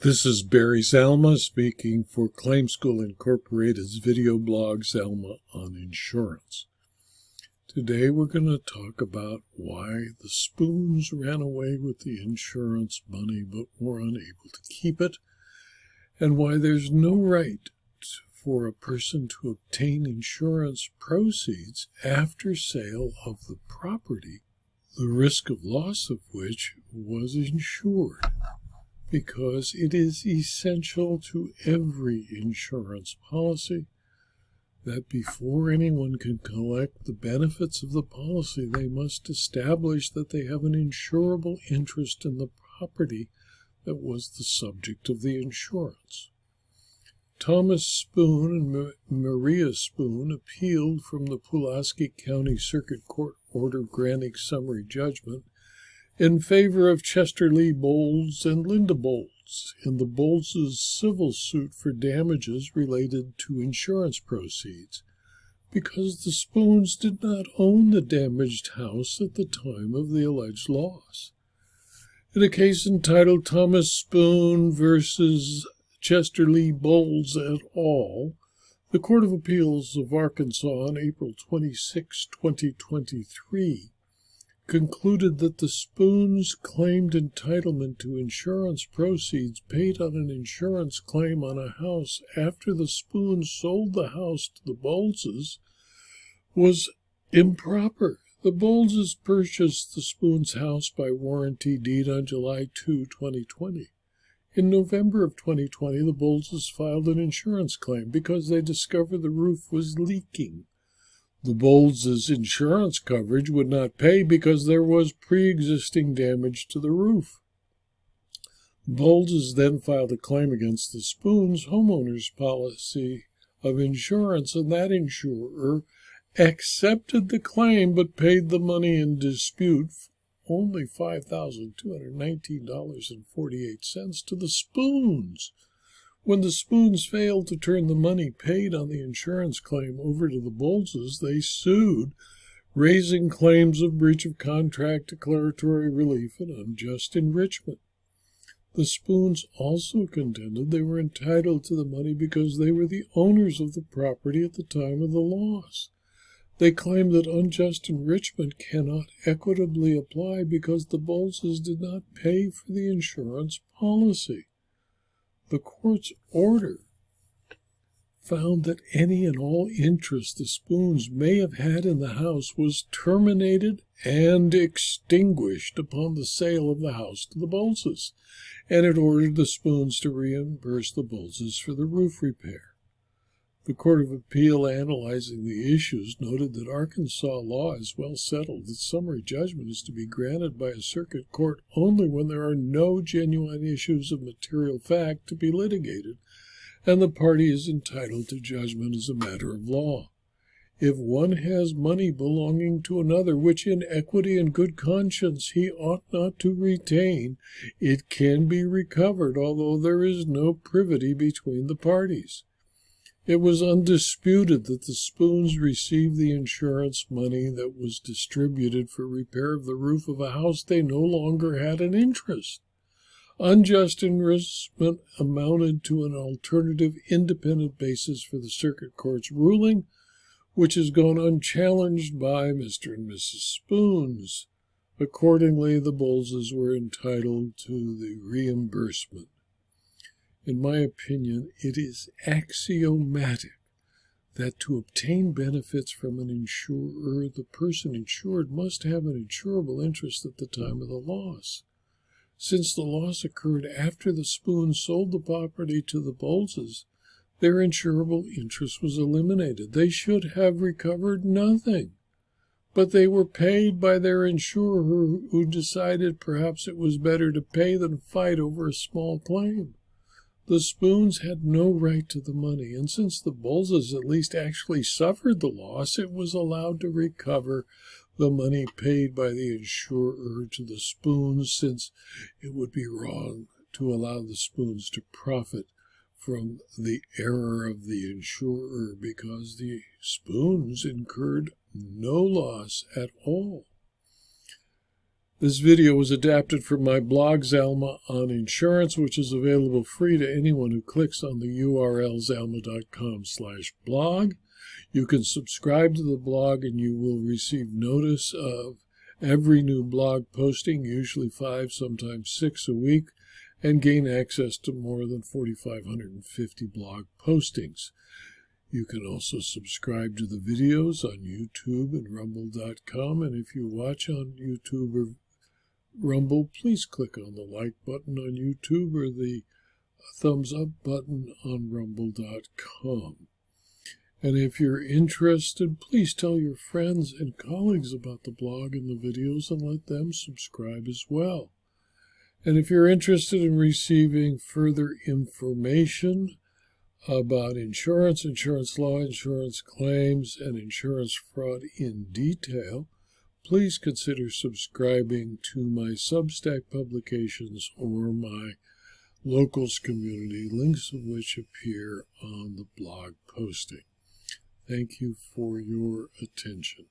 This is Barry Zalma speaking for Claim School Incorporated's video blog, Zalma on Insurance. Today we're going to talk about why the Spoons ran away with the insurance money but were unable to keep it, and why there's no right for a person to obtain insurance proceeds after sale of the property, the risk of loss of which was insured. Because it is essential to every insurance policy that before anyone can collect the benefits of the policy, they must establish that they have an insurable interest in the property that was the subject of the insurance. Thomas Spoon and Maria Spoon appealed from the Pulaski County Circuit Court order granting summary judgment in favor of Chester Lee Boldses and Linda Boldses in the Boldses civil suit for damages related to insurance proceeds, because the Spoons did not own the damaged house at the time of the alleged loss. In a case entitled Thomas Spoon versus Chester Lee Boldses et al., the Court of Appeals of Arkansas on April 26, 2023, concluded that the Spoons claimed entitlement to insurance proceeds paid on an insurance claim on a house after the Spoons sold the house to the Boldses was improper. The Boldses purchased the Spoons' house by warranty deed on July 2, 2020. In November of 2020, the Boldses filed an insurance claim because they discovered the roof was leaking. The Boldses' insurance coverage would not pay because there was pre-existing damage to the roof. Boldses then filed a claim against the Spoons' homeowner's policy of insurance, and that insurer accepted the claim but paid the money in dispute, only $5,219.48, to the Spoons. When the Spoons failed to turn the money paid on the insurance claim over to the Boldses, they sued, raising claims of breach of contract, declaratory relief, and unjust enrichment. The Spoons also contended they were entitled to the money because they were the owners of the property at the time of the loss. They claimed that unjust enrichment cannot equitably apply because the Boldses did not pay for the insurance policy. The court's order found that any and all interest the Spoons may have had in the house was terminated and extinguished upon the sale of the house to the Boldses, and it ordered the Spoons to reimburse the Boldses for the roof repair. The Court of Appeal, analyzing the issues, noted that Arkansas law is well settled that summary judgment is to be granted by a circuit court only when there are no genuine issues of material fact to be litigated, and the party is entitled to judgment as a matter of law. If one has money belonging to another, which in equity and good conscience he ought not to retain, it can be recovered, although there is no privity between the parties. It was undisputed that the Spoons received the insurance money that was distributed for repair of the roof of a house they no longer had an interest. Unjust enrichment amounted to an alternative independent basis for the circuit court's ruling, which has gone unchallenged by Mr. and Mrs. Spoons. Accordingly, the Boldses were entitled to the reimbursement. In my opinion, it is axiomatic that to obtain benefits from an insurer, the person insured must have an insurable interest at the time of the loss. Since the loss occurred after the Spoons sold the property to the Boldses, their insurable interest was eliminated. They should have recovered nothing, but they were paid by their insurer, who decided perhaps it was better to pay than fight over a small claim. The Spoons had no right to the money, and since the Boldses at least actually suffered the loss, it was allowed to recover the money paid by the insurer to the Spoons, since it would be wrong to allow the Spoons to profit from the error of the insurer, because the Spoons incurred no loss at all. This video was adapted from my blog Zalma on insurance, which is available free to anyone who clicks on the URL zalma.com/blog. You can subscribe to the blog and you will receive notice of every new blog posting, usually 5, sometimes 6 a week, and gain access to more than 4,550 blog postings. You can also subscribe to the videos on YouTube and rumble.com, and if you watch on YouTube or Rumble, please click on the like button on YouTube or the thumbs up button on rumble.com. And if you're interested, please tell your friends and colleagues about the blog and the videos and let them subscribe as well. And if you're interested in receiving further information about insurance, insurance law, insurance claims, and insurance fraud in detail, please consider subscribing to my Substack publications or my Locals community, links of which appear on the blog posting. Thank you for your attention.